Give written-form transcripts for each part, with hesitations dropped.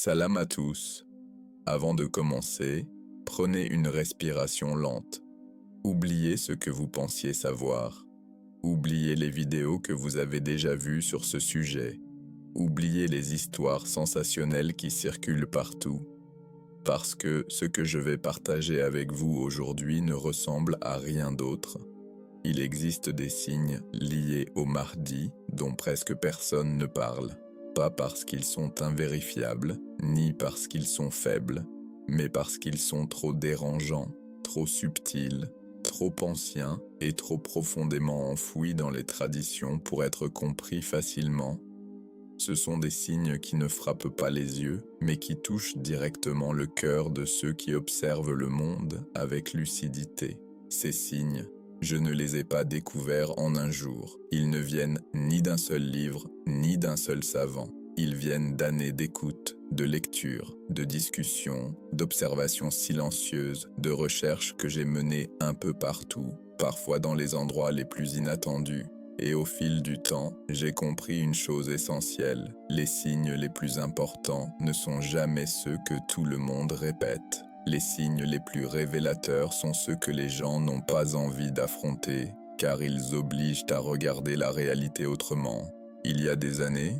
Salam à tous. Avant de commencer, prenez une respiration lente. Oubliez ce que vous pensiez savoir. Oubliez les vidéos que vous avez déjà vues sur ce sujet. Oubliez les histoires sensationnelles qui circulent partout. Parce que ce que je vais partager avec vous aujourd'hui ne ressemble à rien d'autre. Il existe des signes liés au Mahdi dont presque personne ne parle. Pas parce qu'ils sont invérifiables, ni parce qu'ils sont faibles, mais parce qu'ils sont trop dérangeants, trop subtils, trop anciens et trop profondément enfouis dans les traditions pour être compris facilement. Ce sont des signes qui ne frappent pas les yeux, mais qui touchent directement le cœur de ceux qui observent le monde avec lucidité. Ces signes, je ne les ai pas découverts en un jour. Ils ne viennent ni d'un seul livre, ni d'un seul savant. Ils viennent d'années d'écoute, de lecture, de discussion, d'observations silencieuses, de recherches que j'ai menées un peu partout, parfois dans les endroits les plus inattendus. Et au fil du temps, j'ai compris une chose essentielle. Les signes les plus importants ne sont jamais ceux que tout le monde répète. Les signes les plus révélateurs sont ceux que les gens n'ont pas envie d'affronter, car ils obligent à regarder la réalité autrement. Il y a des années,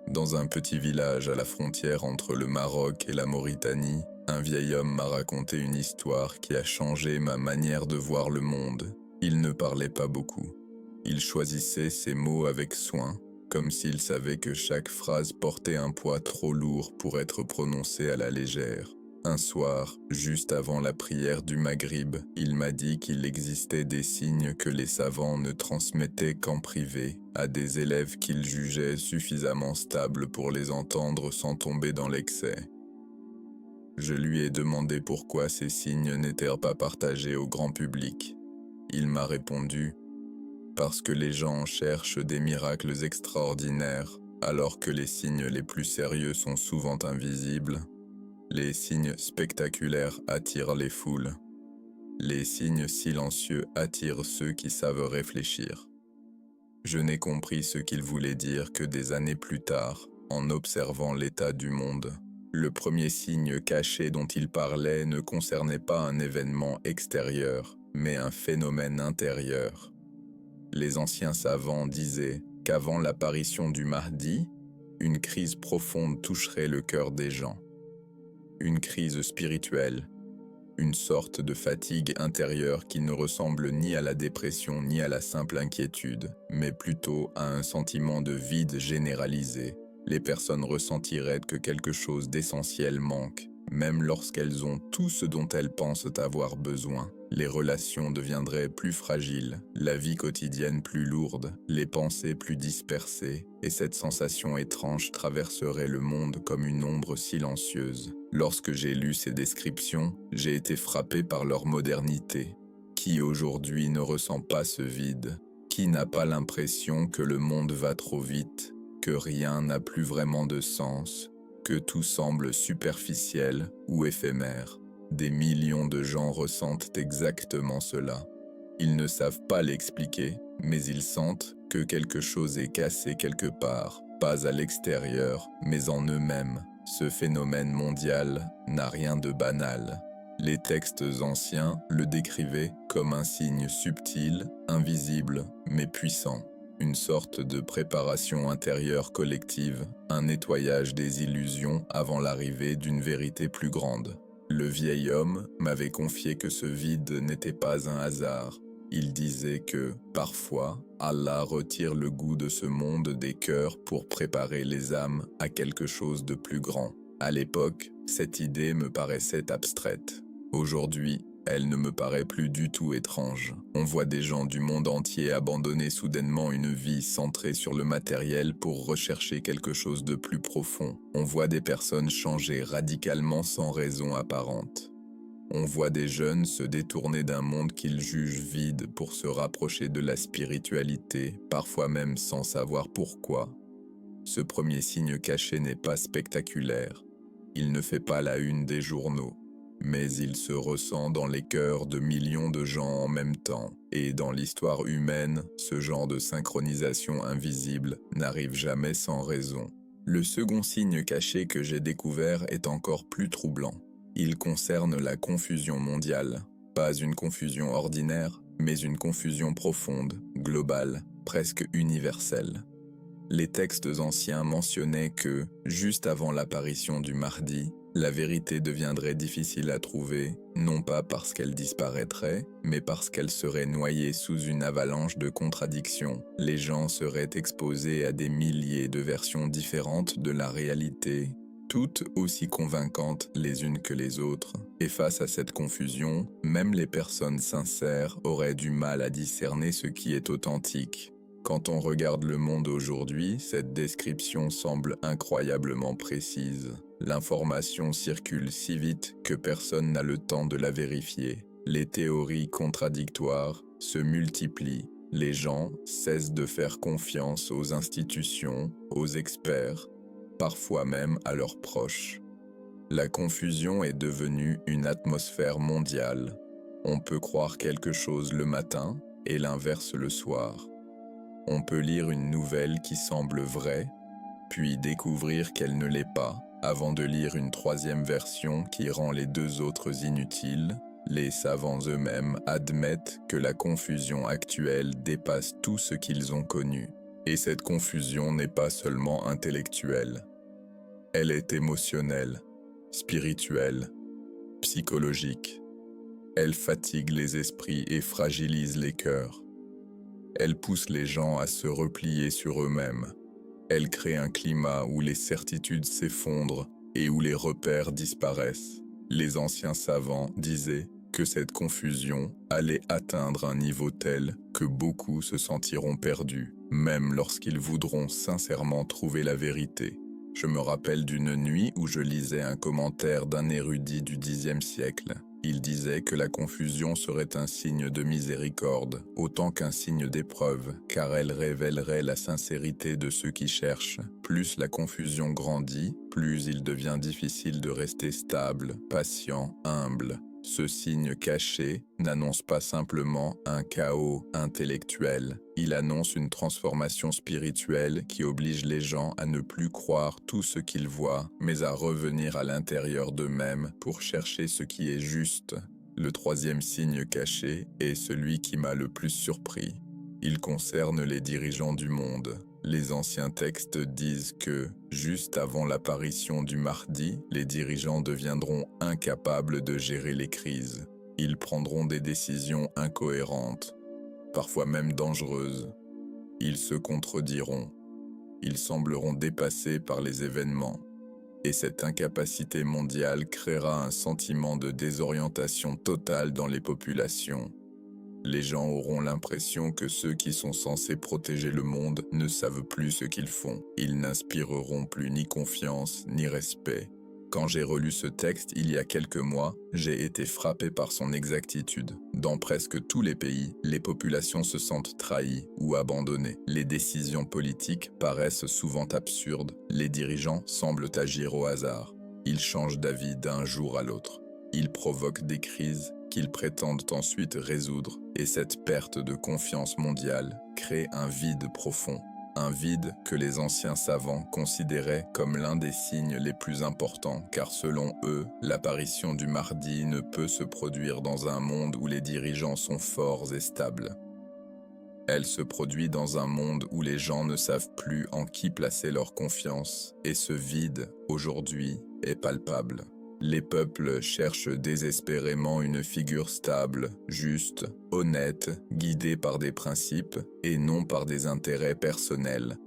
dans un petit village à la frontière entre le Maroc et la Mauritanie, un vieil homme m'a raconté une histoire qui a changé ma manière de voir le monde. Il ne parlait pas beaucoup. Il choisissait ses mots avec soin, comme s'il savait que chaque phrase portait un poids trop lourd pour être prononcée à la légère. Un soir, juste avant la prière du Maghrib, il m'a dit qu'il existait des signes que les savants ne transmettaient qu'en privé, à des élèves qu'ils jugeaient suffisamment stables pour les entendre sans tomber dans l'excès. Je lui ai demandé pourquoi ces signes n'étaient pas partagés au grand public. Il m'a répondu « Parce que les gens cherchent des miracles extraordinaires, alors que les signes les plus sérieux sont souvent invisibles. Les signes spectaculaires attirent les foules. Les signes silencieux attirent ceux qui savent réfléchir. » Je n'ai compris ce qu'il voulait dire que des années plus tard, en observant l'état du monde. Le premier signe caché dont il parlait ne concernait pas un événement extérieur, mais un phénomène intérieur. Les anciens savants disaient qu'avant l'apparition du Mahdi, une crise profonde toucherait le cœur des gens. Une crise spirituelle, une sorte de fatigue intérieure qui ne ressemble ni à la dépression ni à la simple inquiétude, mais plutôt à un sentiment de vide généralisé. Les personnes ressentiraient que quelque chose d'essentiel manque, même lorsqu'elles ont tout ce dont elles pensent avoir besoin. Les relations deviendraient plus fragiles, la vie quotidienne plus lourde, les pensées plus dispersées, et cette sensation étrange traverserait le monde comme une ombre silencieuse. Lorsque j'ai lu ces descriptions, j'ai été frappé par leur modernité. Qui aujourd'hui ne ressent pas ce vide? Qui n'a pas l'impression que le monde va trop vite, que rien n'a plus vraiment de sens, que tout semble superficiel ou éphémère? Des millions de gens ressentent exactement cela. Ils ne savent pas l'expliquer, mais ils sentent que quelque chose est cassé quelque part, pas à l'extérieur, mais en eux-mêmes. Ce phénomène mondial n'a rien de banal. Les textes anciens le décrivaient comme un signe subtil, invisible, mais puissant. Une sorte de préparation intérieure collective, un nettoyage des illusions avant l'arrivée d'une vérité plus grande. Le vieil homme m'avait confié que ce vide n'était pas un hasard. Il disait que, parfois, Allah retire le goût de ce monde des cœurs pour préparer les âmes à quelque chose de plus grand. À l'époque, cette idée me paraissait abstraite. Aujourd'hui, elle ne me paraît plus du tout étrange. On voit des gens du monde entier abandonner soudainement une vie centrée sur le matériel pour rechercher quelque chose de plus profond. On voit des personnes changer radicalement sans raison apparente. On voit des jeunes se détourner d'un monde qu'ils jugent vide pour se rapprocher de la spiritualité, parfois même sans savoir pourquoi. Ce premier signe caché n'est pas spectaculaire. Il ne fait pas la une des journaux. Mais il se ressent dans les cœurs de millions de gens en même temps. Et dans l'histoire humaine, ce genre de synchronisation invisible n'arrive jamais sans raison. Le second signe caché que j'ai découvert est encore plus troublant. Il concerne la confusion mondiale. Pas une confusion ordinaire, mais une confusion profonde, globale, presque universelle. Les textes anciens mentionnaient que, juste avant l'apparition du Mahdi, la vérité deviendrait difficile à trouver, non pas parce qu'elle disparaîtrait, mais parce qu'elle serait noyée sous une avalanche de contradictions. Les gens seraient exposés à des milliers de versions différentes de la réalité, toutes aussi convaincantes les unes que les autres. Et face à cette confusion, même les personnes sincères auraient du mal à discerner ce qui est authentique. Quand on regarde le monde aujourd'hui, cette description semble incroyablement précise. L'information circule si vite que personne n'a le temps de la vérifier. Les théories contradictoires se multiplient. Les gens cessent de faire confiance aux institutions, aux experts, parfois même à leurs proches. La confusion est devenue une atmosphère mondiale. On peut croire quelque chose le matin et l'inverse le soir. On peut lire une nouvelle qui semble vraie, puis découvrir qu'elle ne l'est pas, avant de lire une troisième version qui rend les deux autres inutiles. Les savants eux-mêmes admettent que la confusion actuelle dépasse tout ce qu'ils ont connu. Et cette confusion n'est pas seulement intellectuelle. Elle est émotionnelle, spirituelle, psychologique. Elle fatigue les esprits et fragilise les cœurs. Elle pousse les gens à se replier sur eux-mêmes. Elle crée un climat où les certitudes s'effondrent et où les repères disparaissent. Les anciens savants disaient que cette confusion allait atteindre un niveau tel que beaucoup se sentiront perdus, même lorsqu'ils voudront sincèrement trouver la vérité. Je me rappelle d'une nuit où je lisais un commentaire d'un érudit du Xe siècle. Il disait que la confusion serait un signe de miséricorde, autant qu'un signe d'épreuve, car elle révélerait la sincérité de ceux qui cherchent. Plus la confusion grandit, plus il devient difficile de rester stable, patient, humble. Ce signe caché n'annonce pas simplement un chaos intellectuel, il annonce une transformation spirituelle qui oblige les gens à ne plus croire tout ce qu'ils voient, mais à revenir à l'intérieur d'eux-mêmes pour chercher ce qui est juste. Le troisième signe caché est celui qui m'a le plus surpris. Il concerne les dirigeants du monde. Les anciens textes disent que, juste avant l'apparition du Mahdi, les dirigeants deviendront incapables de gérer les crises. Ils prendront des décisions incohérentes, parfois même dangereuses. Ils se contrediront. Ils sembleront dépassés par les événements. Et cette incapacité mondiale créera un sentiment de désorientation totale dans les populations. Les gens auront l'impression que ceux qui sont censés protéger le monde ne savent plus ce qu'ils font. Ils n'inspireront plus ni confiance ni respect. Quand j'ai relu ce texte il y a quelques mois, j'ai été frappé par son exactitude. Dans presque tous les pays, les populations se sentent trahies ou abandonnées. Les décisions politiques paraissent souvent absurdes. Les dirigeants semblent agir au hasard. Ils changent d'avis d'un jour à l'autre. Ils provoquent des crises qu'ils prétendent ensuite résoudre, et cette perte de confiance mondiale crée un vide profond, un vide que les anciens savants considéraient comme l'un des signes les plus importants, car selon eux, l'apparition du Mahdi ne peut se produire dans un monde où les dirigeants sont forts et stables. Elle se produit dans un monde où les gens ne savent plus en qui placer leur confiance, et ce vide, aujourd'hui, est palpable. Les peuples cherchent désespérément une figure stable, juste, honnête, guidée par des principes et non par des intérêts personnels.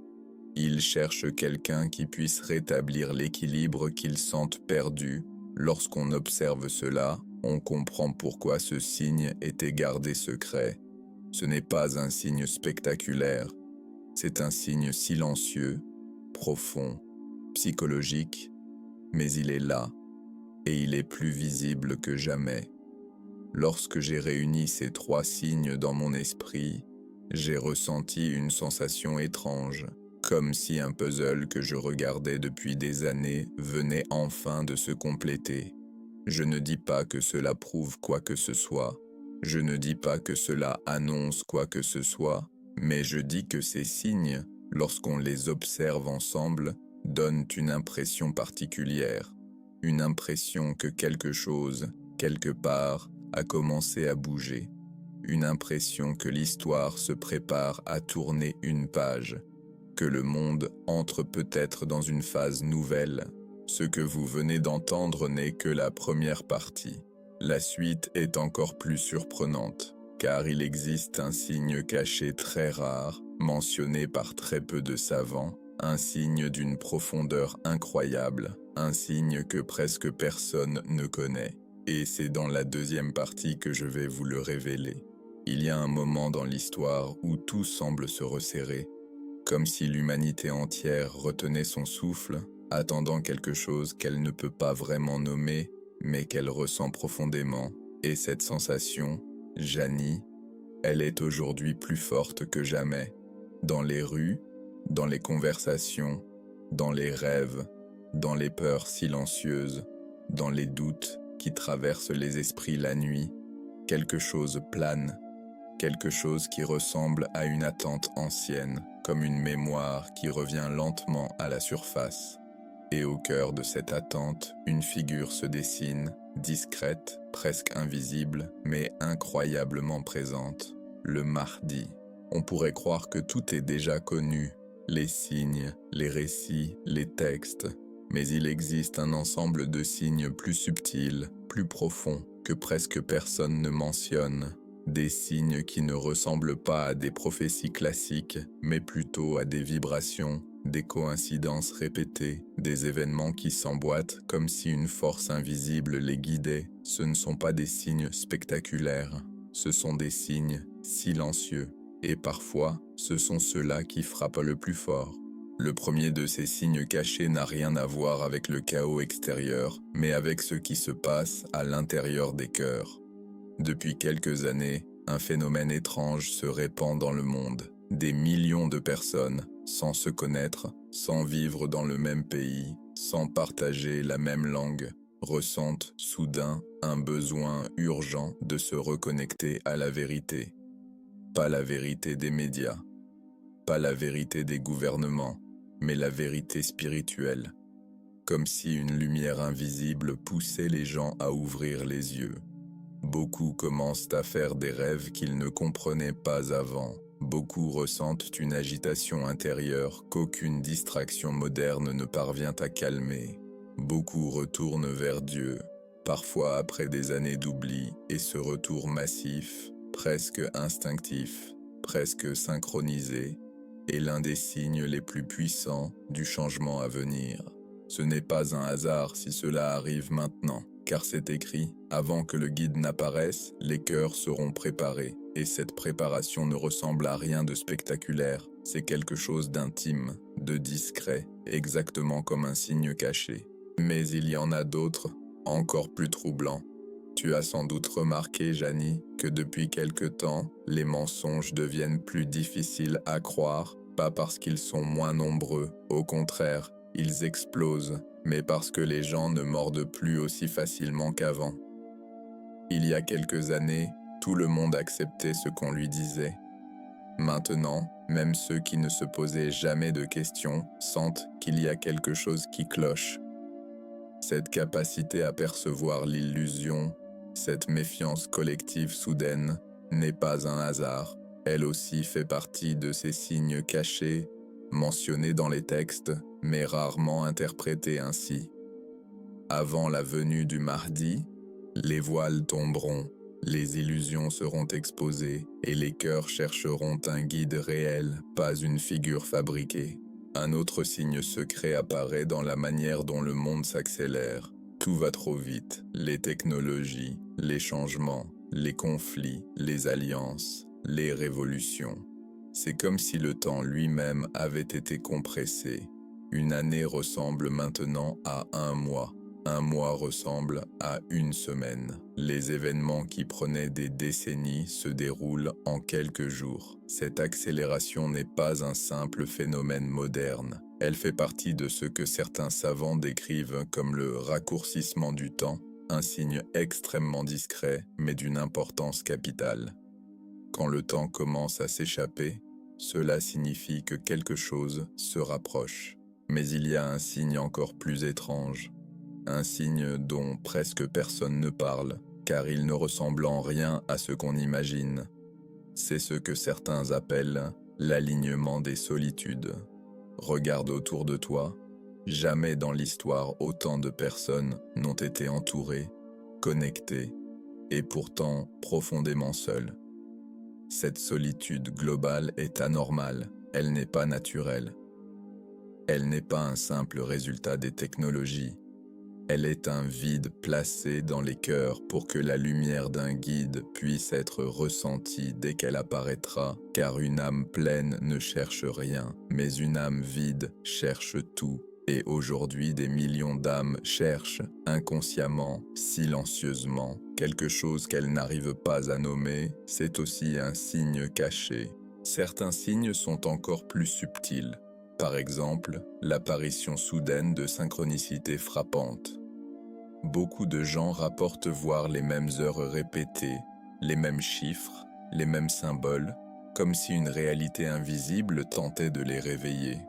Ils cherchent quelqu'un qui puisse rétablir l'équilibre qu'ils sentent perdu. Lorsqu'on observe cela, on comprend pourquoi ce signe était gardé secret. Ce n'est pas un signe spectaculaire, c'est un signe silencieux, profond, psychologique, mais il est là. Et il est plus visible que jamais. Lorsque j'ai réuni ces trois signes dans mon esprit, j'ai ressenti une sensation étrange, comme si un puzzle que je regardais depuis des années venait enfin de se compléter. Je ne dis pas que cela prouve quoi que ce soit, je ne dis pas que cela annonce quoi que ce soit, mais je dis que ces signes, lorsqu'on les observe ensemble, donnent une impression particulière, une impression que quelque chose, quelque part, a commencé à bouger, une impression que l'histoire se prépare à tourner une page, que le monde entre peut-être dans une phase nouvelle. Ce que vous venez d'entendre n'est que la première partie. La suite est encore plus surprenante, car il existe un signe caché très rare, mentionné par très peu de savants, un signe d'une profondeur incroyable, un signe que presque personne ne connaît. Et c'est dans la deuxième partie que je vais vous le révéler. Il y a un moment dans l'histoire où tout semble se resserrer, comme si l'humanité entière retenait son souffle, attendant quelque chose qu'elle ne peut pas vraiment nommer, mais qu'elle ressent profondément. Et cette sensation, Janie, elle est aujourd'hui plus forte que jamais. Dans les rues, dans les conversations, dans les rêves, dans les peurs silencieuses, dans les doutes qui traversent les esprits la nuit, quelque chose plane, quelque chose qui ressemble à une attente ancienne, comme une mémoire qui revient lentement à la surface. Et au cœur de cette attente, une figure se dessine, discrète, presque invisible, mais incroyablement présente. Le Mahdi. On pourrait croire que tout est déjà connu, les signes, les récits, les textes, mais il existe un ensemble de signes plus subtils, plus profonds, que presque personne ne mentionne. Des signes qui ne ressemblent pas à des prophéties classiques, mais plutôt à des vibrations, des coïncidences répétées, des événements qui s'emboîtent comme si une force invisible les guidait. Ce ne sont pas des signes spectaculaires, ce sont des signes silencieux, et parfois, ce sont ceux-là qui frappent le plus fort. Le premier de ces signes cachés n'a rien à voir avec le chaos extérieur, mais avec ce qui se passe à l'intérieur des cœurs. Depuis quelques années, un phénomène étrange se répand dans le monde. Des millions de personnes, sans se connaître, sans vivre dans le même pays, sans partager la même langue, ressentent soudain un besoin urgent de se reconnecter à la vérité. Pas la vérité des médias, pas la vérité des gouvernements, mais la vérité spirituelle. Comme si une lumière invisible poussait les gens à ouvrir les yeux. Beaucoup commencent à faire des rêves qu'ils ne comprenaient pas avant. Beaucoup ressentent une agitation intérieure qu'aucune distraction moderne ne parvient à calmer. Beaucoup retournent vers Dieu, parfois après des années d'oubli, et ce retour massif, presque instinctif, presque synchronisé, est l'un des signes les plus puissants du changement à venir. Ce n'est pas un hasard si cela arrive maintenant, car c'est écrit, avant que le guide n'apparaisse, les cœurs seront préparés, et cette préparation ne ressemble à rien de spectaculaire, c'est quelque chose d'intime, de discret, exactement comme un signe caché. Mais il y en a d'autres, encore plus troublants. Tu as sans doute remarqué, Janie, que depuis quelque temps, les mensonges deviennent plus difficiles à croire, pas parce qu'ils sont moins nombreux, au contraire, ils explosent, mais parce que les gens ne mordent plus aussi facilement qu'avant. Il y a quelques années, tout le monde acceptait ce qu'on lui disait. Maintenant, même ceux qui ne se posaient jamais de questions sentent qu'il y a quelque chose qui cloche. Cette capacité à percevoir l'illusion, cette méfiance collective soudaine, n'est pas un hasard. Elle aussi fait partie de ces signes cachés, mentionnés dans les textes, mais rarement interprétés ainsi. Avant la venue du Mahdi, les voiles tomberont, les illusions seront exposées et les cœurs chercheront un guide réel, pas une figure fabriquée. Un autre signe secret apparaît dans la manière dont le monde s'accélère. Tout va trop vite, les technologies, les changements, les conflits, les alliances, les révolutions. C'est comme si le temps lui-même avait été compressé. Une année ressemble maintenant à un mois. Un mois ressemble à une semaine. Les événements qui prenaient des décennies se déroulent en quelques jours. Cette accélération n'est pas un simple phénomène moderne. Elle fait partie de ce que certains savants décrivent comme le raccourcissement du temps, un signe extrêmement discret mais d'une importance capitale. Quand le temps commence à s'échapper, cela signifie que quelque chose se rapproche. Mais il y a un signe encore plus étrange, un signe dont presque personne ne parle, car il ne ressemble en rien à ce qu'on imagine. C'est ce que certains appellent l'alignement des solitudes. Regarde autour de toi, jamais dans l'histoire autant de personnes n'ont été entourées, connectées, et pourtant profondément seules. Cette solitude globale est anormale, elle n'est pas naturelle. Elle n'est pas un simple résultat des technologies. Elle est un vide placé dans les cœurs pour que la lumière d'un guide puisse être ressentie dès qu'elle apparaîtra, car une âme pleine ne cherche rien, mais une âme vide cherche tout. Et aujourd'hui, des millions d'âmes cherchent, inconsciemment, silencieusement, quelque chose qu'elles n'arrivent pas à nommer. C'est aussi un signe caché. Certains signes sont encore plus subtils. Par exemple, l'apparition soudaine de synchronicités frappantes. Beaucoup de gens rapportent voir les mêmes heures répétées, les mêmes chiffres, les mêmes symboles, comme si une réalité invisible tentait de les réveiller.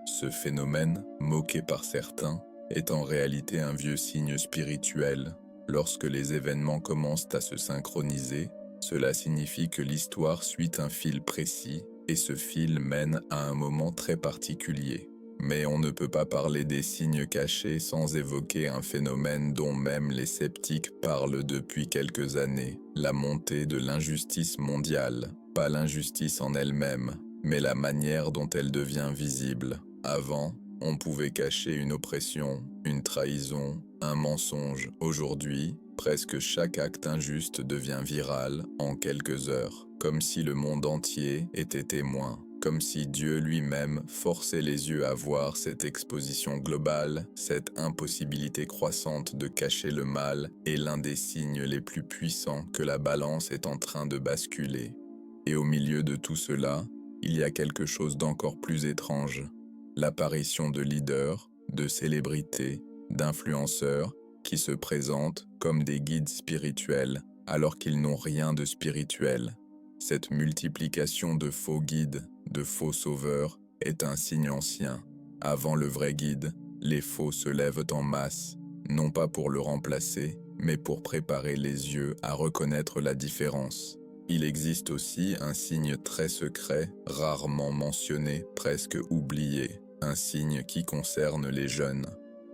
Ce phénomène, moqué par certains, est en réalité un vieux signe spirituel. Lorsque les événements commencent à se synchroniser, cela signifie que l'histoire suit un fil précis, et ce fil mène à un moment très particulier. Mais on ne peut pas parler des signes cachés sans évoquer un phénomène dont même les sceptiques parlent depuis quelques années, la montée de l'injustice mondiale. Pas l'injustice en elle-même, mais la manière dont elle devient visible. Avant, on pouvait cacher une oppression, une trahison, un mensonge. Aujourd'hui, presque chaque acte injuste devient viral en quelques heures, comme si le monde entier était témoin, comme si Dieu lui-même forçait les yeux à voir cette exposition globale. Cette impossibilité croissante de cacher le mal est l'un des signes les plus puissants que la balance est en train de basculer. Et au milieu de tout cela, il y a quelque chose d'encore plus étrange. L'apparition de leaders, de célébrités, d'influenceurs qui se présentent comme des guides spirituels alors qu'ils n'ont rien de spirituel. Cette multiplication de faux guides, de faux sauveurs, est un signe ancien. Avant le vrai guide, les faux se lèvent en masse, non pas pour le remplacer, mais pour préparer les yeux à reconnaître la différence. Il existe aussi un signe très secret, rarement mentionné, presque oublié, un signe qui concerne les jeunes.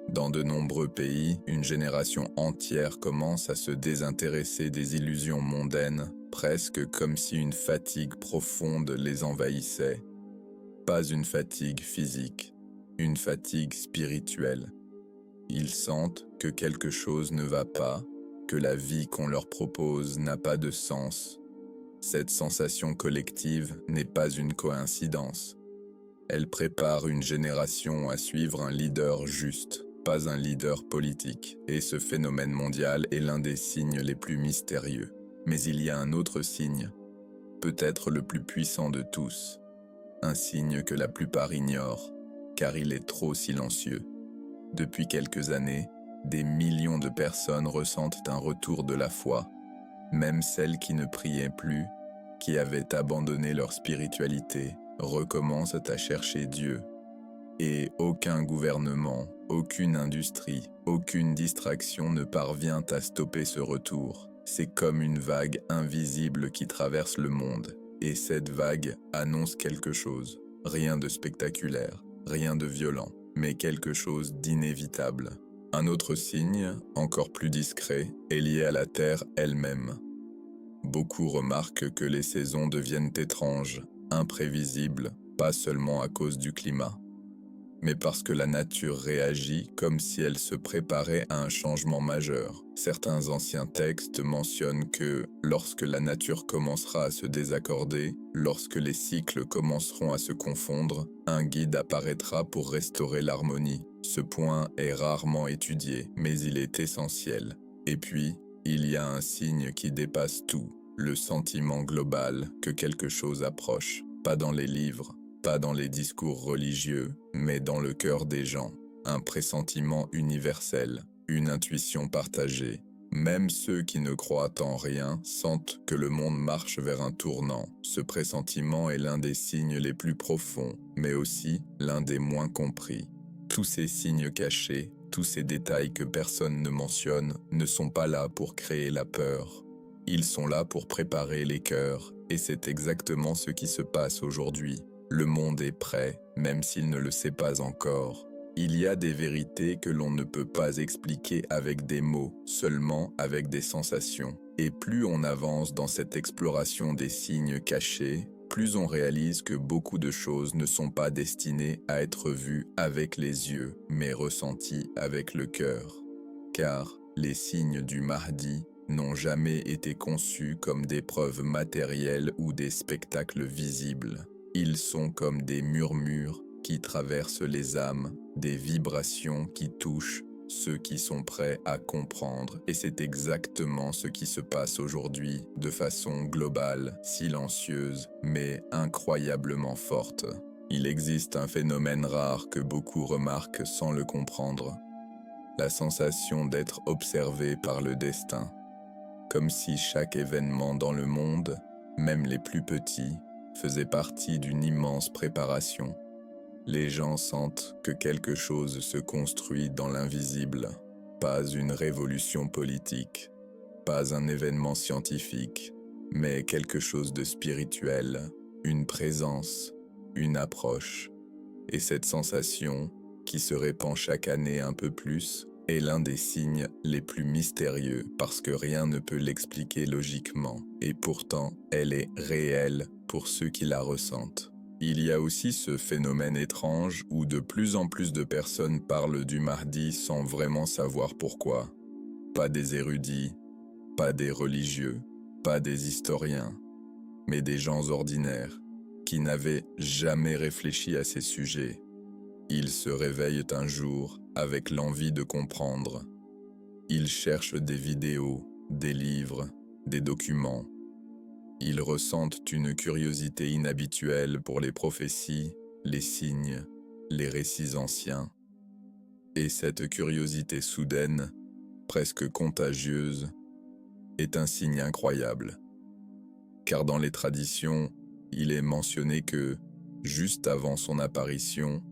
Dans de nombreux pays, une génération entière commence à se désintéresser des illusions mondaines, presque comme si une fatigue profonde les envahissait. Pas une fatigue physique, une fatigue spirituelle. Ils sentent que quelque chose ne va pas, que la vie qu'on leur propose n'a pas de sens. Cette sensation collective n'est pas une coïncidence. Elle prépare une génération à suivre un leader juste, pas un leader politique, et ce phénomène mondial est l'un des signes les plus mystérieux. Mais il y a un autre signe, peut-être le plus puissant de tous, un signe que la plupart ignorent, car il est trop silencieux. Depuis quelques années, des millions de personnes ressentent un retour de la foi, même celles qui ne priaient plus, qui avaient abandonné leur spiritualité, recommencent à chercher Dieu. Et aucun gouvernement, aucune industrie, aucune distraction ne parvient à stopper ce retour. C'est comme une vague invisible qui traverse le monde. Et cette vague annonce quelque chose. Rien de spectaculaire, rien de violent, mais quelque chose d'inévitable. Un autre signe, encore plus discret, est lié à la Terre elle-même. Beaucoup remarquent que les saisons deviennent étranges, imprévisibles, pas seulement à cause du climat, mais parce que la nature réagit comme si elle se préparait à un changement majeur. Certains anciens textes mentionnent que lorsque la nature commencera à se désaccorder, lorsque les cycles commenceront à se confondre, un guide apparaîtra pour restaurer l'harmonie. Ce point est rarement étudié, mais il est essentiel. Et puis, il y a un signe qui dépasse tout, le sentiment global que quelque chose approche, pas dans les livres, pas dans les discours religieux, mais dans le cœur des gens. Un pressentiment universel, une intuition partagée. Même ceux qui ne croient en rien sentent que le monde marche vers un tournant. Ce pressentiment est l'un des signes les plus profonds, mais aussi l'un des moins compris. Tous ces signes cachés, tous ces détails que personne ne mentionne, ne sont pas là pour créer la peur. Ils sont là pour préparer les cœurs, et c'est exactement ce qui se passe aujourd'hui. Le monde est prêt, même s'il ne le sait pas encore. Il y a des vérités que l'on ne peut pas expliquer avec des mots, seulement avec des sensations. Et plus on avance dans cette exploration des signes cachés, plus on réalise que beaucoup de choses ne sont pas destinées à être vues avec les yeux, mais ressenties avec le cœur. Car les signes du Mahdi n'ont jamais été conçus comme des preuves matérielles ou des spectacles visibles. Ils sont comme des murmures qui traversent les âmes, des vibrations qui touchent ceux qui sont prêts à comprendre. Et c'est exactement ce qui se passe aujourd'hui, de façon globale, silencieuse, mais incroyablement forte. Il existe un phénomène rare que beaucoup remarquent sans le comprendre. La sensation d'être observé par le destin. Comme si chaque événement dans le monde, même les plus petits, faisait partie d'une immense préparation. Les gens sentent que quelque chose se construit dans l'invisible, pas une révolution politique, pas un événement scientifique, mais quelque chose de spirituel, une présence, une approche. Et cette sensation, qui se répand chaque année un peu plus, est l'un des signes les plus mystérieux parce que rien ne peut l'expliquer logiquement, et pourtant elle est réelle pour ceux qui la ressentent. Il y a aussi ce phénomène étrange où de plus en plus de personnes parlent du Mahdi sans vraiment savoir pourquoi. Pas des érudits, pas des religieux, pas des historiens, mais des gens ordinaires qui n'avaient jamais réfléchi à ces sujets. Ils se réveillent un jour avec l'envie de comprendre. Ils cherchent des vidéos, des livres, des documents. Ils ressentent une curiosité inhabituelle pour les prophéties, les signes, les récits anciens. Et cette curiosité soudaine, presque contagieuse, est un signe incroyable. Car dans les traditions, il est mentionné que, juste avant son apparition,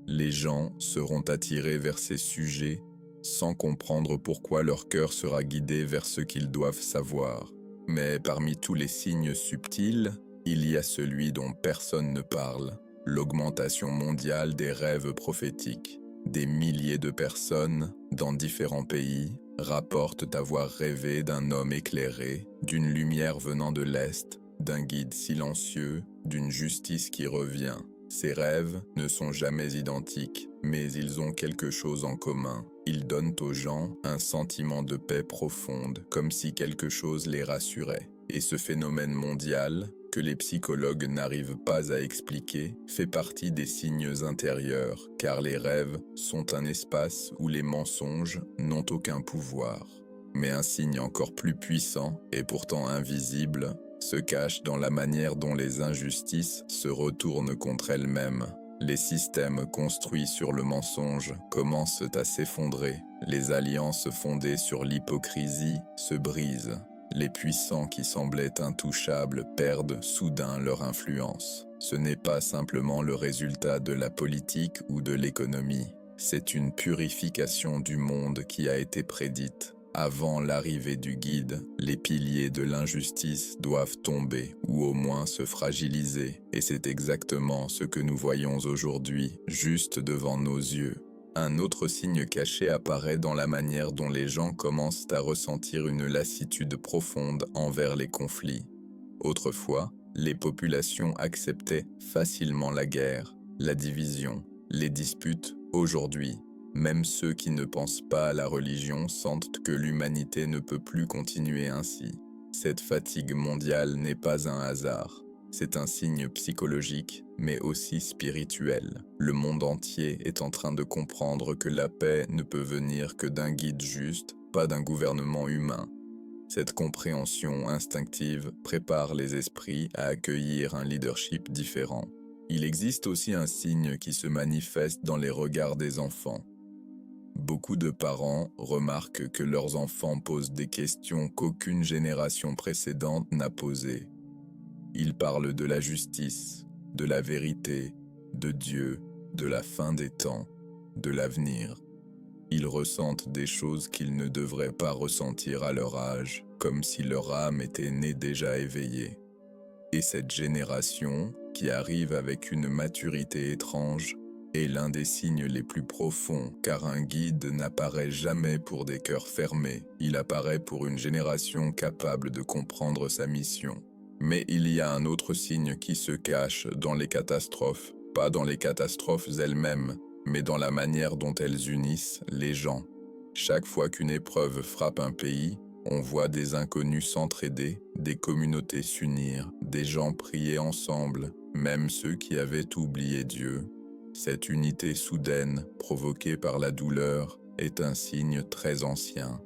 les gens seront attirés vers ces sujets sans comprendre pourquoi leur cœur sera guidé vers ce qu'ils doivent savoir. Mais parmi tous les signes subtils, il y a celui dont personne ne parle, l'augmentation mondiale des rêves prophétiques. Des milliers de personnes, dans différents pays, rapportent avoir rêvé d'un homme éclairé, d'une lumière venant de l'Est, d'un guide silencieux, d'une justice qui revient. Ces rêves ne sont jamais identiques, mais ils ont quelque chose en commun. Ils donnent aux gens un sentiment de paix profonde, comme si quelque chose les rassurait. Et ce phénomène mondial, que les psychologues n'arrivent pas à expliquer, fait partie des signes intérieurs, car les rêves sont un espace où les mensonges n'ont aucun pouvoir. Mais un signe encore plus puissant, et pourtant invisible, se cache dans la manière dont les injustices se retournent contre elles-mêmes. Les systèmes construits sur le mensonge commencent à s'effondrer. Les alliances fondées sur l'hypocrisie se brisent. Les puissants qui semblaient intouchables perdent soudain leur influence. Ce n'est pas simplement le résultat de la politique ou de l'économie. C'est une purification du monde qui a été prédite. Avant l'arrivée du guide, les piliers de l'injustice doivent tomber ou au moins se fragiliser, et c'est exactement ce que nous voyons aujourd'hui, juste devant nos yeux. Un autre signe caché apparaît dans la manière dont les gens commencent à ressentir une lassitude profonde envers les conflits. Autrefois, les populations acceptaient facilement la guerre, la division, les disputes. Aujourd'hui, même ceux qui ne pensent pas à la religion sentent que l'humanité ne peut plus continuer ainsi. Cette fatigue mondiale n'est pas un hasard. C'est un signe psychologique, mais aussi spirituel. Le monde entier est en train de comprendre que la paix ne peut venir que d'un guide juste, pas d'un gouvernement humain. Cette compréhension instinctive prépare les esprits à accueillir un leadership différent. Il existe aussi un signe qui se manifeste dans les regards des enfants. Beaucoup de parents remarquent que leurs enfants posent des questions qu'aucune génération précédente n'a posées. Ils parlent de la justice, de la vérité, de Dieu, de la fin des temps. de l'avenir. Ils ressentent des choses qu'ils ne devraient pas ressentir à leur âge, comme si leur âme était née déjà éveillée. Et cette génération, qui arrive avec une maturité étrange, est l'un des signes les plus profonds, car un guide n'apparaît jamais pour des cœurs fermés, il apparaît pour une génération capable de comprendre sa mission. Mais il y a un autre signe qui se cache dans les catastrophes, pas dans les catastrophes elles-mêmes, mais dans la manière dont elles unissent les gens. Chaque fois qu'une épreuve frappe un pays, on voit des inconnus s'entraider, des communautés s'unir, des gens prier ensemble, même ceux qui avaient oublié Dieu. Cette unité soudaine, provoquée par la douleur, est un signe très ancien.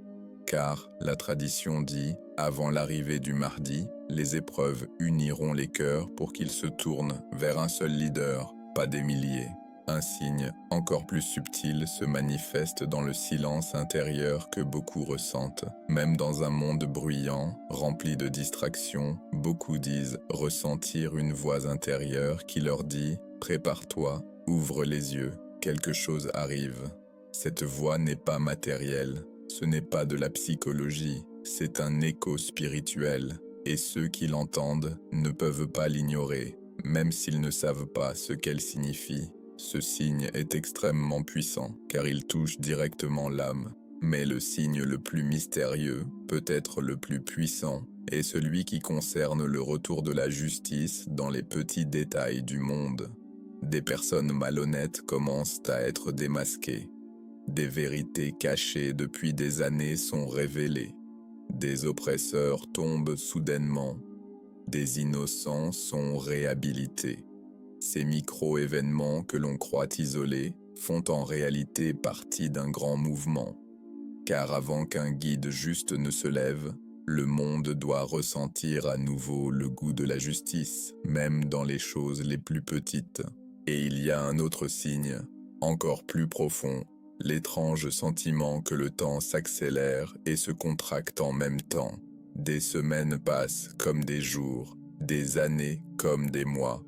Car, la tradition dit, avant l'arrivée du mardi, les épreuves uniront les cœurs pour qu'ils se tournent vers un seul leader, pas des milliers. Un signe encore plus subtil se manifeste dans le silence intérieur que beaucoup ressentent. Même dans un monde bruyant, rempli de distractions, beaucoup disent ressentir une voix intérieure qui leur dit « Prépare-toi, ouvre les yeux, quelque chose arrive ». Cette voix n'est pas matérielle, ce n'est pas de la psychologie, c'est un écho spirituel, et ceux qui l'entendent ne peuvent pas l'ignorer, même s'ils ne savent pas ce qu'elle signifie. Ce signe est extrêmement puissant, car il touche directement l'âme. Mais le signe le plus mystérieux, peut-être le plus puissant, est celui qui concerne le retour de la justice dans les petits détails du monde. Des personnes malhonnêtes commencent à être démasquées. Des vérités cachées depuis des années sont révélées. Des oppresseurs tombent soudainement. Des innocents sont réhabilités. Ces micro-événements que l'on croit isolés font en réalité partie d'un grand mouvement. Car avant qu'un guide juste ne se lève, le monde doit ressentir à nouveau le goût de la justice, même dans les choses les plus petites. Et il y a un autre signe, encore plus profond, l'étrange sentiment que le temps s'accélère et se contracte en même temps. Des semaines passent comme des jours, des années comme des mois.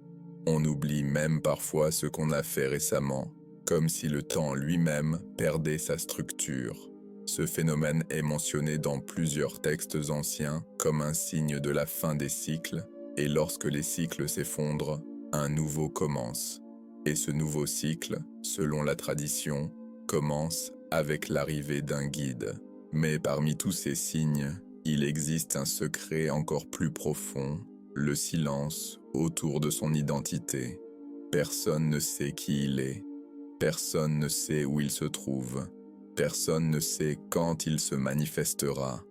On oublie même parfois ce qu'on a fait récemment, comme si le temps lui-même perdait sa structure. Ce phénomène est mentionné dans plusieurs textes anciens comme un signe de la fin des cycles, et lorsque les cycles s'effondrent, un nouveau commence. Et ce nouveau cycle, selon la tradition, commence avec l'arrivée d'un guide. Mais parmi tous ces signes, il existe un secret encore plus profond, le silence autour de son identité. Personne ne sait qui il est. Personne ne sait où il se trouve. Personne ne sait quand il se manifestera.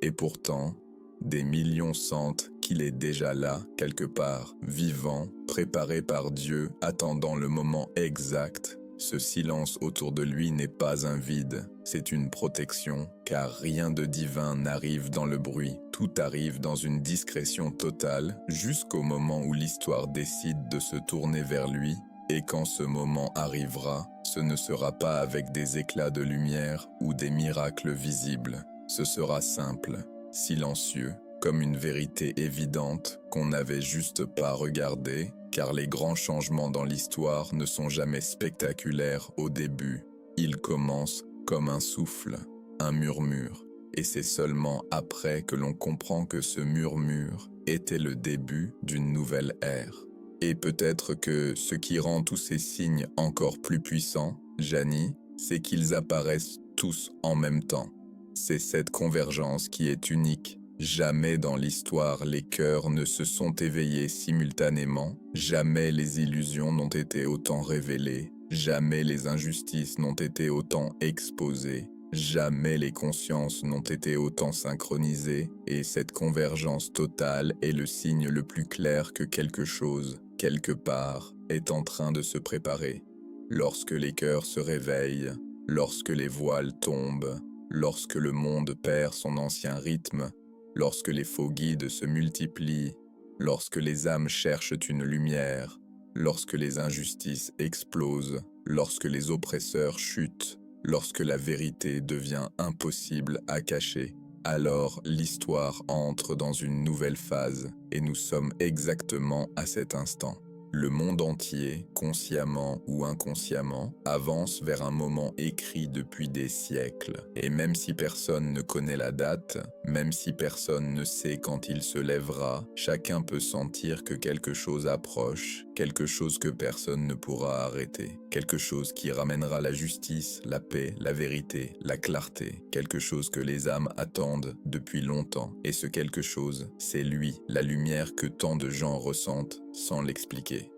Et pourtant, des millions sentent qu'il est déjà là, quelque part, vivant, préparé par Dieu, attendant le moment exact. Ce silence autour de lui n'est pas un vide, c'est une protection, car rien de divin n'arrive dans le bruit. Tout arrive dans une discrétion totale, jusqu'au moment où l'histoire décide de se tourner vers lui, et quand ce moment arrivera, ce ne sera pas avec des éclats de lumière ou des miracles visibles. Ce sera simple, silencieux, comme une vérité évidente qu'on n'avait juste pas regardée, car les grands changements dans l'histoire ne sont jamais spectaculaires au début. Ils commencent comme un souffle, un murmure, et c'est seulement après que l'on comprend que ce murmure était le début d'une nouvelle ère. Et peut-être que ce qui rend tous ces signes encore plus puissants, Janie, c'est qu'ils apparaissent tous en même temps. C'est cette convergence qui est unique. Jamais dans l'histoire les cœurs ne se sont éveillés simultanément, jamais les illusions n'ont été autant révélées, jamais les injustices n'ont été autant exposées, jamais les consciences n'ont été autant synchronisées, et cette convergence totale est le signe le plus clair que quelque chose, quelque part, est en train de se préparer. Lorsque les cœurs se réveillent, lorsque les voiles tombent, lorsque le monde perd son ancien rythme, lorsque les faux guides se multiplient, lorsque les âmes cherchent une lumière, lorsque les injustices explosent, lorsque les oppresseurs chutent, lorsque la vérité devient impossible à cacher, alors l'histoire entre dans une nouvelle phase et nous sommes exactement à cet instant. Le monde entier, consciemment ou inconsciemment, avance vers un moment écrit depuis des siècles. Et même si personne ne connaît la date, même si personne ne sait quand il se lèvera, chacun peut sentir que quelque chose approche, quelque chose que personne ne pourra arrêter, quelque chose qui ramènera la justice, la paix, la vérité, la clarté, quelque chose que les âmes attendent depuis longtemps. Et ce quelque chose, c'est lui, la lumière que tant de gens ressentent sans l'expliquer.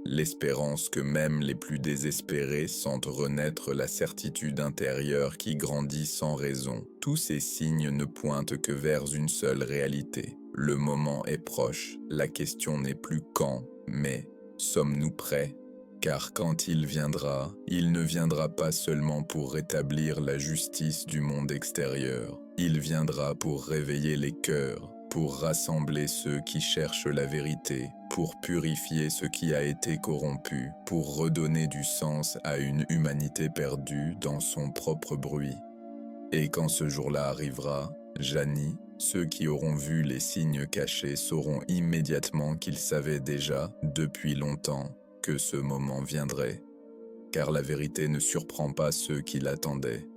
L'espérance que même les plus désespérés sentent renaître, la certitude intérieure qui grandit sans raison. Tous ces signes ne pointent que vers une seule réalité. Le moment est proche, la question n'est plus quand, mais sommes-nous prêts ? Car quand il ne viendra pas seulement pour rétablir la justice du monde extérieur, il viendra pour réveiller les cœurs, pour rassembler ceux qui cherchent la vérité, pour purifier ce qui a été corrompu, pour redonner du sens à une humanité perdue dans son propre bruit. Et quand ce jour-là arrivera, Jani, ceux qui auront vu les signes cachés sauront immédiatement qu'ils savaient déjà, depuis longtemps, que ce moment viendrait. Car la vérité ne surprend pas ceux qui l'attendaient.